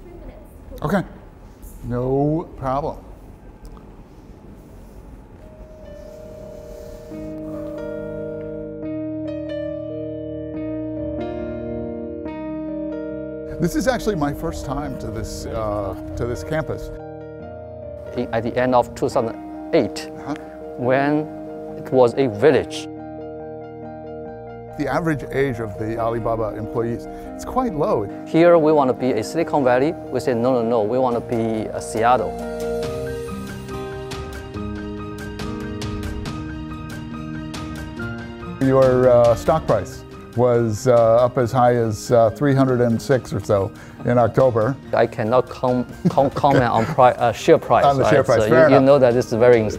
minutes. Okay, no problem. This is actually my first time to this campus. At the end of 2008, when it was a village. The average age of the Alibaba employees, it's quite low. Here we want to be a Silicon Valley. We say no, we want to be a Seattle. Your stock price was up as high as 306 or so in October. I cannot comment on share price. On the share price, So you know that this is very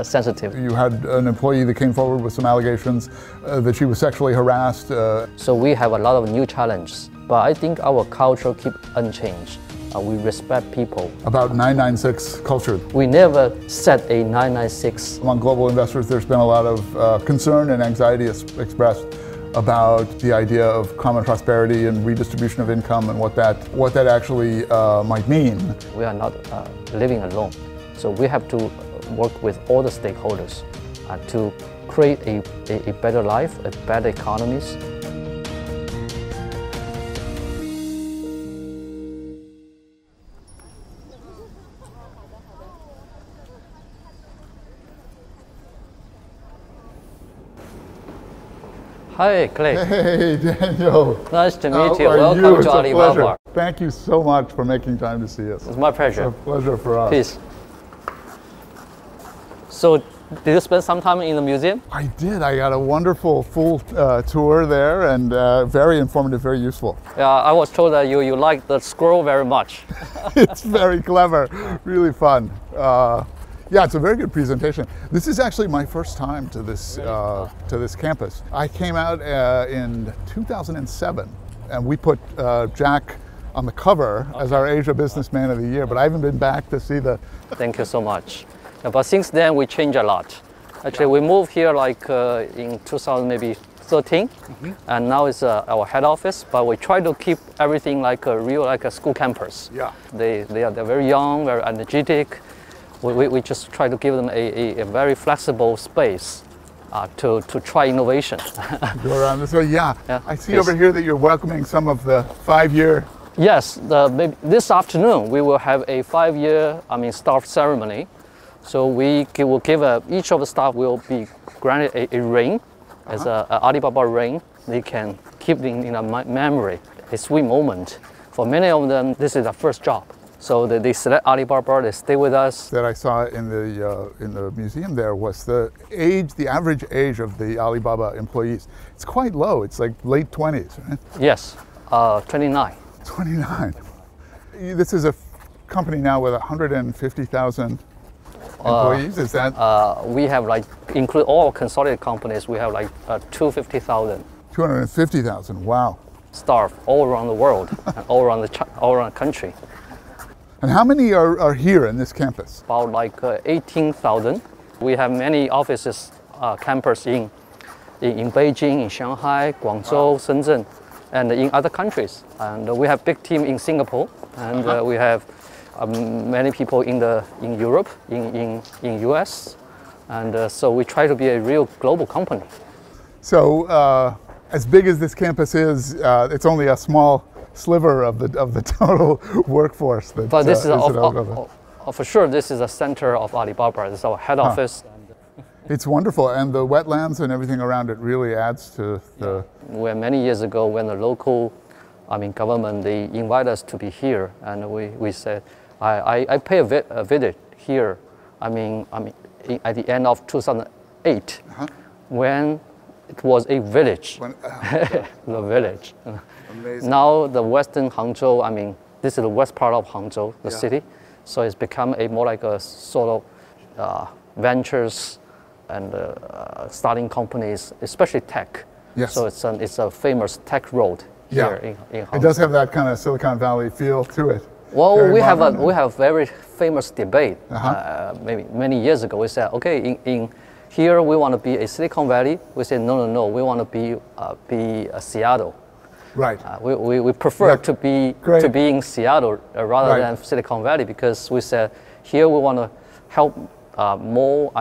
sensitive. You had an employee that came forward with some allegations that she was sexually harassed. So we have a lot of new challenges, but I think our culture keep unchanged. We respect people. About 996 culture. We never set a 996. Among global investors, there's been a lot of concern and anxiety expressed about the idea of common prosperity and redistribution of income and what that actually might mean. We are not living alone, so we have to work with all the stakeholders to create a better life, a better economies. Hi, Clay. Hey, Daniel. Nice to meet you. How are Welcome you? to It's a Alibaba. pleasure. Thank you so much for making time to see us. It's my pleasure. It's a pleasure for us. Peace. So, did you spend some time in the museum? I did. I got a wonderful full tour there, and very informative, very useful. Yeah, I was told that you like the scroll very much. It's very clever, really fun. Yeah, it's a very good presentation. This is actually my first time to this campus. I came out in 2007, and we put Jack on the cover as our Asia Businessman of the Year, but I haven't been back to see the... Thank you so much. Yeah, but since then, we changed a lot. Actually, we moved here like in 2013, and now it's our head office, but we try to keep everything like a school campus. Yeah. They're very young, very energetic. We just try to give them a very flexible space to try innovation. Go around this way, yeah. I see please. over here that you're welcoming some of the 5-year... Yes, this afternoon we will have a 5-year, staff ceremony. So we will give each of the staff will be granted a ring, as an Alibaba ring. They can keep in a memory, a sweet moment. For many of them, this is their first job. So they select Alibaba, they stay with us. That I saw in the museum there was the average age of the Alibaba employees. It's quite low. It's like late 20s, right? Yes, 29. 29. This is a company now with 150,000 employees. Is that? We have include all consolidated companies. We have 250,000. 250,000. Wow. Staff all around the world, and all around the country. And how many are here in this campus? About 18,000. We have many offices, campus in Beijing, in Shanghai, Guangzhou, Shenzhen, and in other countries. And we have big team in Singapore, and we have many people in Europe, in US, and so we try to be a real global company. So as big as this campus is, it's only a small sliver of the total workforce. But this is for sure. This is a center of Alibaba. This is our head office. It's wonderful, and the wetlands and everything around it really adds to the. Where many years ago, when the local, government, they invite us to be here, and we said, I pay a visit here. At the end of 2008, when it was a village, the village. Amazing. Now the western Hangzhou, this is the west part of Hangzhou, the city. So it's become more like a sort of ventures and starting companies, especially tech. Yes. So it's a famous tech road here in Hangzhou. It does have that kind of Silicon Valley feel to it. Well, we have a very famous debate. Maybe many years ago, we said, okay, in here we want to be a Silicon Valley. We said no, we want to be a Seattle. Right. We prefer to be in Seattle rather than Silicon Valley, because we said here we want to help more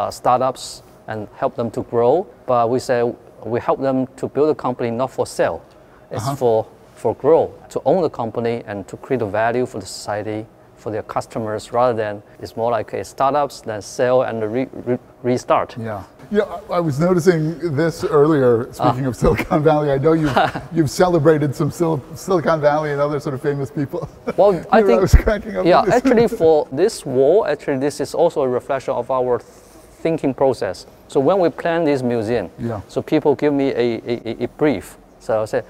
startups and help them to grow. But we say we help them to build a company not for sale, it's for growth, to own the company and to create a value for the society, for their customers, rather than it's more like a startups than sell and restart. Yeah. Yeah, I was noticing this earlier, speaking of Silicon Valley. I know you've celebrated some Silicon Valley and other sort of famous people. Well, I think, I was cracking up. Yeah, actually for this wall, actually this is also a reflection of our thinking process. So when we plan this museum, so people give me a brief. So I say,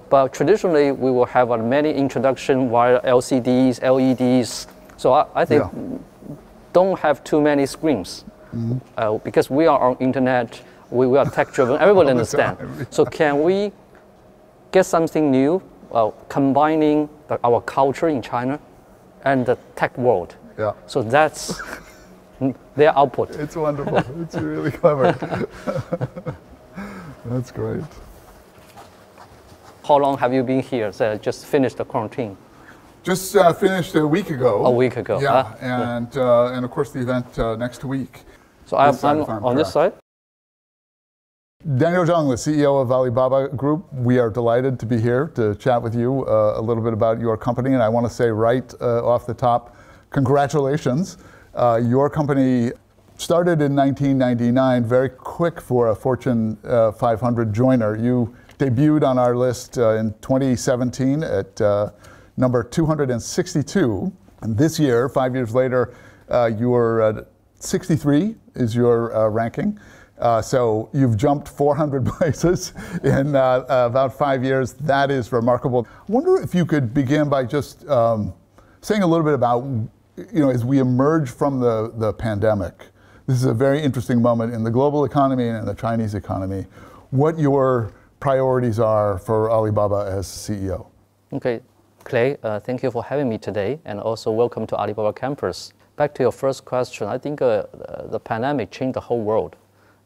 but traditionally we will have many introduction via LCDs, LEDs. So I think don't have too many screens. Because we are on internet, we are tech driven, everybody understand. So can we get something new, combining our culture in China and the tech world? Yeah. So that's their output. It's wonderful. It's really clever. That's great. How long have you been here? So just finished the quarantine. Just finished a week ago. A week ago. Yeah, and of course the event next week. So I'm on this side. Daniel Zhang, the CEO of Alibaba Group, we are delighted to be here to chat with you a little bit about your company. And I want to say right off the top, congratulations. Your company started in 1999, very quick for a Fortune 500 joiner. You debuted on our list in 2017 at number 262. And this year, 5 years later, you were 63 is your ranking. So you've jumped 400 places in about 5 years. That is remarkable. I wonder if you could begin by just saying a little bit about, as we emerge from the pandemic, this is a very interesting moment in the global economy and in the Chinese economy, what your priorities are for Alibaba as CEO. Okay, Clay, thank you for having me today, and also welcome to Alibaba campus. Back to your first question, I think the pandemic changed the whole world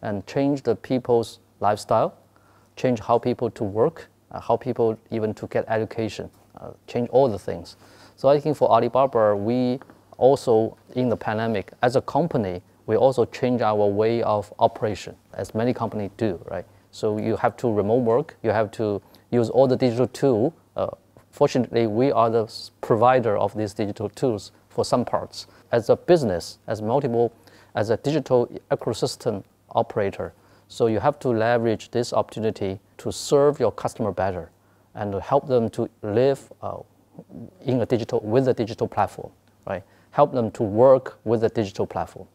and changed the people's lifestyle, changed how people to work, how people even to get education, change all the things. So I think for Alibaba, we also in the pandemic, as a company, we also change our way of operation, as many companies do, right? So you have to remote work, you have to use all the digital tools. Fortunately, we are the provider of these digital tools for some parts. As a business, as a digital ecosystem operator, so you have to leverage this opportunity to serve your customer better and to help them to live with a digital platform, right? Help them to work with a digital platform.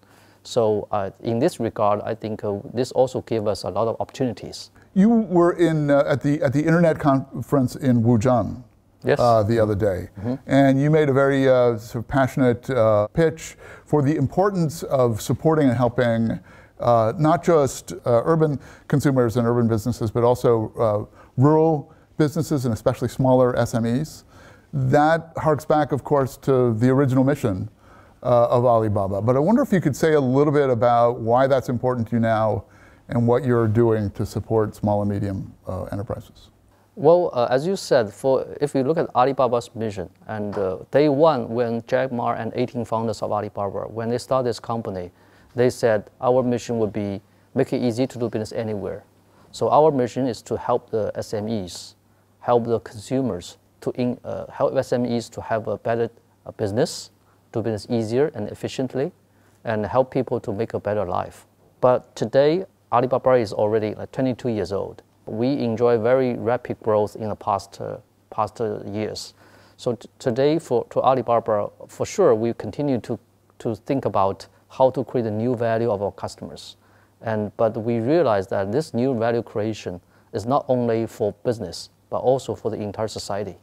So in this regard, I think this also gives us a lot of opportunities. You were at the Internet conference in Wuhan the other day, and you made a very sort of passionate pitch for the importance of supporting and helping not just urban consumers and urban businesses, but also rural businesses and especially smaller SMEs. That harks back, of course, to the original mission of Alibaba. But I wonder if you could say a little bit about why that's important to you now and what you're doing to support small and medium enterprises. Well, as you said, if you look at Alibaba's mission, and day one, when Jack Ma and 18 founders of Alibaba, when they started this company, they said our mission would be make it easy to do business anywhere. So our mission is to help the SMEs, help the consumers, to help SMEs to have a better business, do business easier and efficiently, and help people to make a better life. But today, Alibaba is already like 22 years old. We enjoy very rapid growth in the past years. So today, to Alibaba, for sure, we continue to think about how to create a new value of our customers. But we realize that this new value creation is not only for business, but also for the entire society.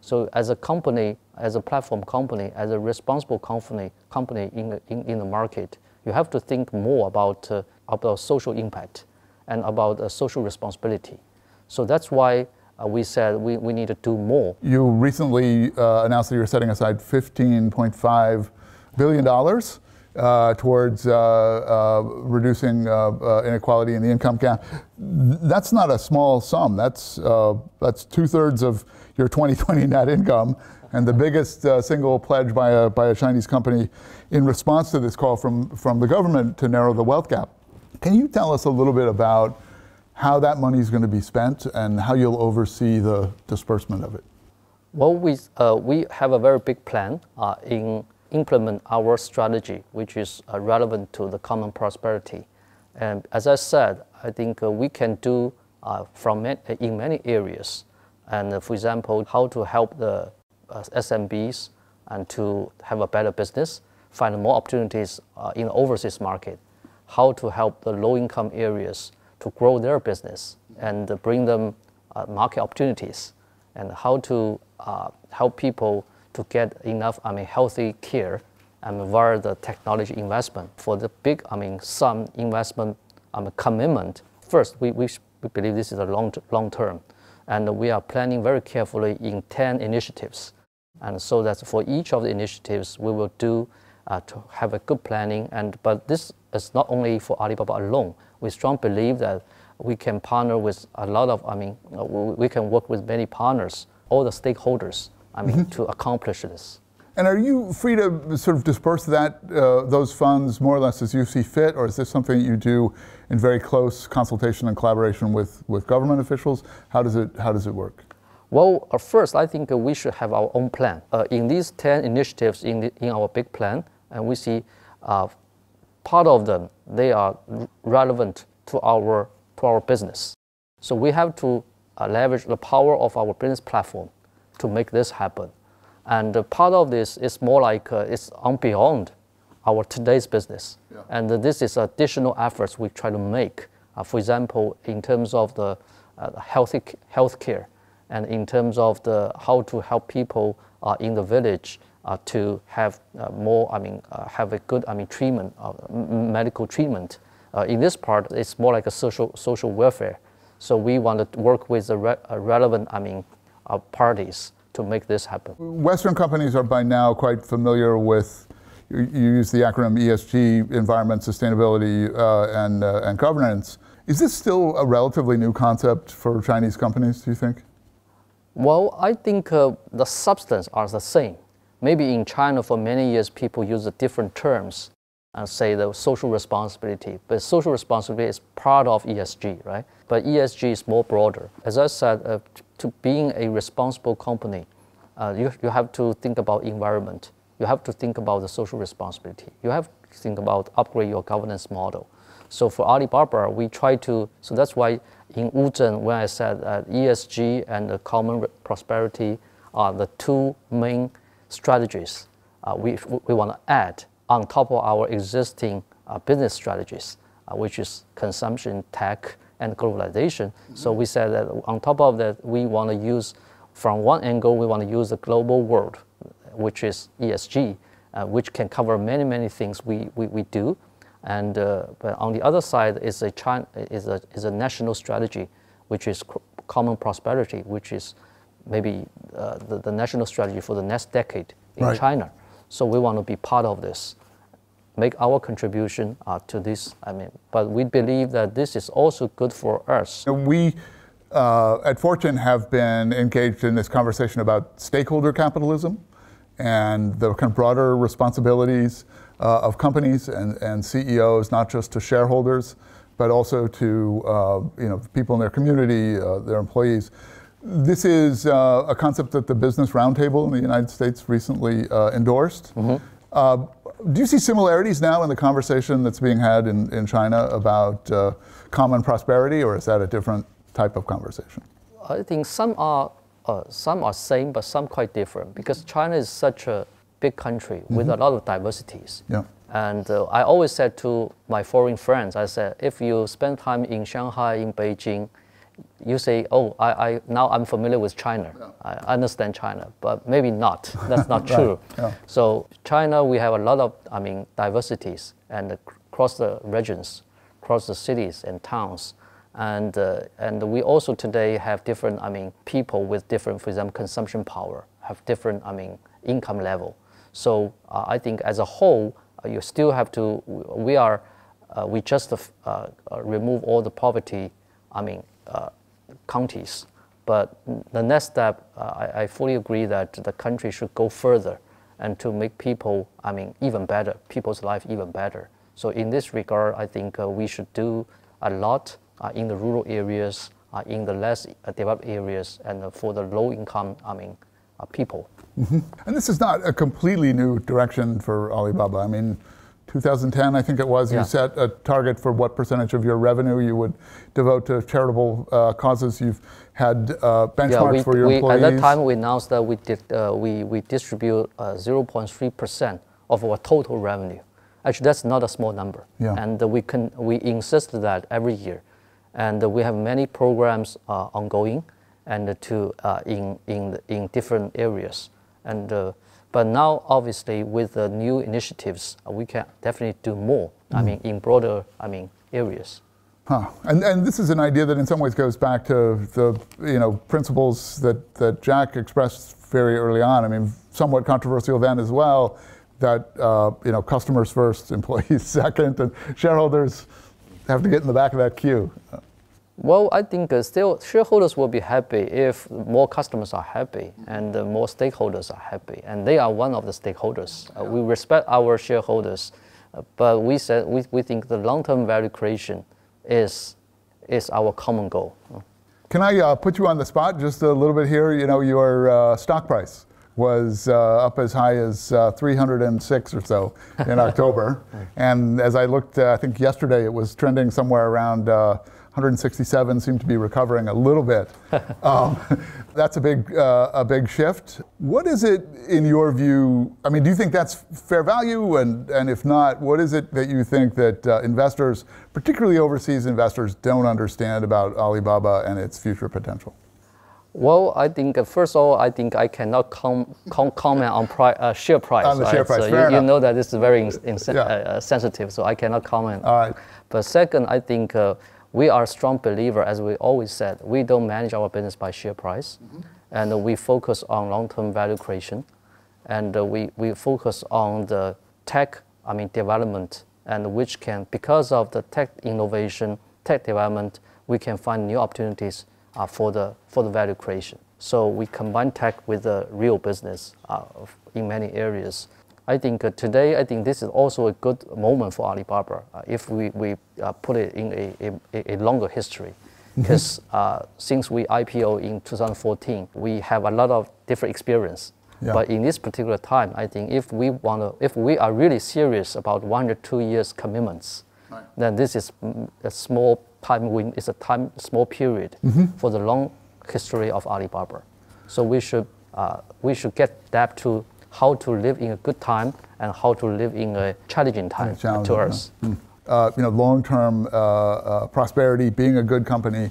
So as a company, as a platform company, as a responsible company in the market, you have to think more about social impact and about social responsibility. So that's why we said we need to do more. You recently announced that you're setting aside $15.5 billion towards reducing inequality in the income gap. That's not a small sum. That's 2/3 of your 2020 net income, and the biggest single pledge by a Chinese company in response to this call from the government to narrow the wealth gap. Can you tell us a little bit about how that money is going to be spent and how you'll oversee the disbursement of it? Well, we have a very big plan in implement our strategy, which is relevant to the common prosperity. And as I said, I think we can do in many areas. And for example, how to help the SMBs and to have a better business, find more opportunities in the overseas market, how to help the low-income areas to grow their business and bring them market opportunities, and how to help people to get enough, healthy care and via the technology investment. For the big, some investment commitment, first, we believe this is a long term, and we are planning very carefully in 10 initiatives. And so that for each of the initiatives, we will do to have a good planning. But this is not only for Alibaba alone. We strongly believe that we can partner with a lot of, we can work with many partners, all the stakeholders, to accomplish this. And are you free to sort of disperse those funds more or less as you see fit, or is this something that you do in very close consultation and collaboration with government officials? How does it work? Well, first, I think we should have our own plan. In these 10 initiatives in our big plan, and we see part of them, they are relevant to our business. So we have to leverage the power of our business platform to make this happen. And part of this is more like it's beyond our today's business. Yeah. And this is additional efforts we try to make. For example, in terms of the healthcare, and in terms of how to help people in the village to have more, have a good, treatment, medical treatment. In this part, it's more like a social welfare. So we want to work with the relevant, parties to make this happen. Western companies are by now quite familiar with, you use the acronym ESG, environment, sustainability, and governance. Is this still a relatively new concept for Chinese companies, do you think? Well, I think the substance are the same. Maybe in China for many years people use the different terms and say the social responsibility, but social responsibility is part of ESG, right? But ESG is more broader. As I said, to being a responsible company, you have to think about environment. You have to think about the social responsibility. You have to think about upgrade your governance model. So for Alibaba, we try to, so that's why in Wuzhen, when I said ESG and the common prosperity are the two main strategies we want to add on top of our existing business strategies, which is consumption, tech, and globalization. Mm-hmm. So we said that on top of that, we want to use, from one angle, we want to use the global world, which is ESG, which can cover many, many things we do. And but on the other side is a national strategy, which is common prosperity, which is maybe the national strategy for the next decade in China. So we want to be part of this, make our contribution to this. But we believe that this is also good for us. We at Fortune have been engaged in this conversation about stakeholder capitalism and the kind of broader responsibilities of companies and CEOs, not just to shareholders, but also to people in their community, their employees. This is a concept that the Business Roundtable in the United States recently endorsed. Mm-hmm. Do you see similarities now in the conversation that's being had in China about common prosperity, or is that a different type of conversation? I think some are same, but some quite different, because China is such a big country with a lot of diversities. Yeah. And I always said to my foreign friends, I said, if you spend time in Shanghai, in Beijing, you say, oh, now I'm familiar with China. Yeah. I understand China, but maybe not. That's not true. Yeah. So China, we have a lot of, diversities, and across the regions, across the cities and towns. And we also today have different, people with different, for example, consumption power, have different, income level. So I think as a whole, you still have to. We just remove all the poverty. Counties. But the next step, I fully agree that the country should go further and to make people, even better, people's life even better. So in this regard, I think we should do a lot in the rural areas, in the less developed areas, and for the low-income, people. Mm-hmm. And this is not a completely new direction for Alibaba. 2010, I think it was, you set a target for what percentage of your revenue you would devote to charitable causes. You've had benchmarks for your employees. At that time, we announced that we distribute 0.3% of our total revenue. Actually, that's not a small number. Yeah. And we insist that every year. And we have many programs ongoing and in different areas. But now, obviously, with the new initiatives, we can definitely do more. In broader, areas. Huh. And this is an idea that, in some ways, goes back to the principles that Jack expressed very early on. Somewhat controversial then as well. That customers first, employees second, and shareholders have to get in the back of that queue. Well, I think still shareholders will be happy if more customers are happy and more stakeholders are happy, and they are one of the stakeholders. We respect our shareholders, but we think the long-term value creation is our common goal. Can I put you on the spot just a little bit here? Your stock price was up as high as 306 or so in October, and as I looked, I think yesterday it was trending somewhere around 167, seemed to be recovering a little bit. That's a big shift. What is it in your view? Do you think that's fair value? And if not, what is it that you think that investors, particularly overseas investors, don't understand about Alibaba and its future potential? Well, I think first of all, I cannot comment on share price. On the share price, so you know that this is very sensitive, so I cannot comment. All right. But second, I think we are a strong believer, as we always said, we don't manage our business by share price, and we focus on long-term value creation, and we focus on the tech, development, and which can, because of the tech innovation, tech development, we can find new opportunities for the value creation. So we combine tech with the real business in many areas. I think today, this is also a good moment for Alibaba if we put it in a longer history. Because since we IPO in 2014, we have a lot of different experience. Yeah. But in this particular time, I think if we are really serious about 102 years commitments, then this is a small time it's a small period for the long history of Alibaba. So we should get adapt to how to live in a good time and how to live in a challenging time to us. Long-term prosperity, being a good company,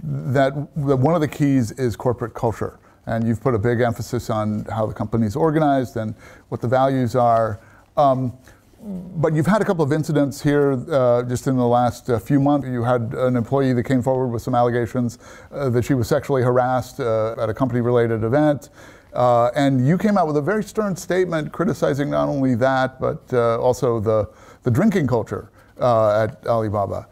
that one of the keys is corporate culture. And you've put a big emphasis on how the company's organized and what the values are. But you've had a couple of incidents here just in the last few months. You had an employee that came forward with some allegations that she was sexually harassed at a company-related event. And you came out with a very stern statement criticizing not only that, but also the drinking culture at Alibaba.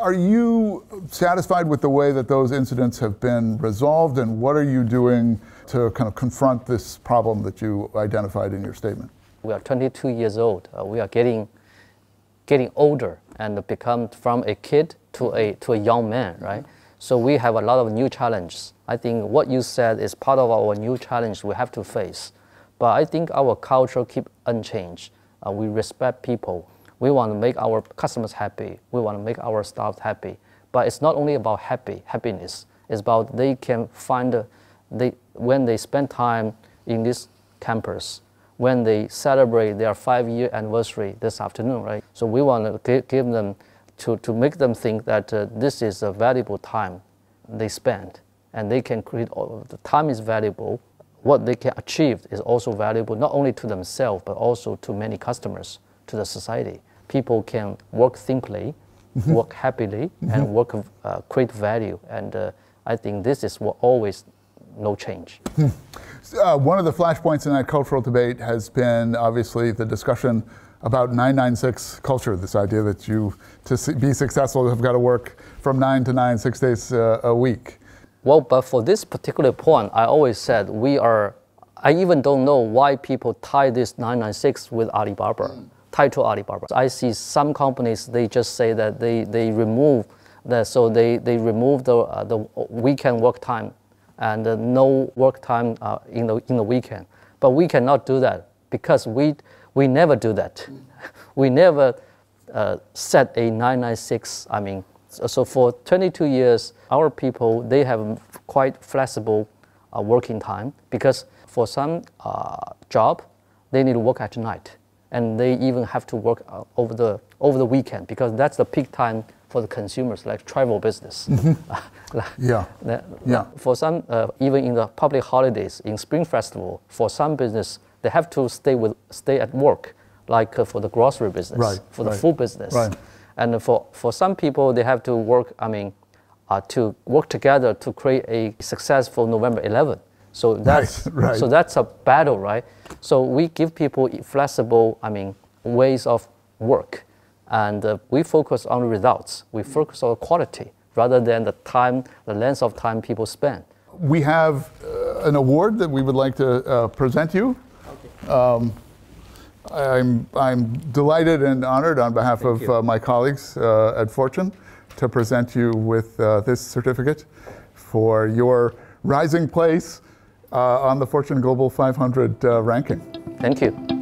Are you satisfied with the way that those incidents have been resolved, and what are you doing to kind of confront this problem that you identified in your statement? We are 22 years old. We are getting older and become from a kid to a young man, right? So we have a lot of new challenges. I think what you said is part of our new challenge we have to face. But I think our culture keep unchanged. We respect people. We want to make our customers happy. We want to make our staff happy. But it's not only about happiness. It's about they can find, when they spend time in this campus, when they celebrate their 5-year anniversary this afternoon, right? So we want to give them, to make them think that this is a valuable time they spend, and they can create, the time is valuable, what they can achieve is also valuable, not only to themselves, but also to many customers, to the society. People can work simply, work happily, and work create value, and I think this is what always no change. One of the flashpoints in that cultural debate has been obviously the discussion about 996 culture, this idea that you, be successful, have got to work from 9 to 9, 6 days a week. Well, but for this particular point, I always said I even don't know why people tie this 996 with Alibaba, tied to Alibaba. I see some companies, they just say that they remove that, so they remove the weekend work time and no work time in the weekend. But we cannot do that because we never do that. We never set a 996. I mean, so for 22 years, our people, they have quite flexible working time, because for some job, they need to work at night, and they even have to work over the weekend, because that's the peak time for the consumers, like travel business. For some, even in the public holidays, in Spring Festival, for some business, they have to stay at work, like for the grocery business, for the food business. And for some people, they have to work, to work together to create a successful November 11th. So that's a battle, right? So we give people flexible, ways of work, and we focus on results. We focus on quality rather than the time, the length of time people spend. We have an award that we would like to present you. Okay. I'm delighted and honored on behalf of my colleagues at Fortune to present you with this certificate for your rising place on the Fortune Global 500 ranking. Thank you.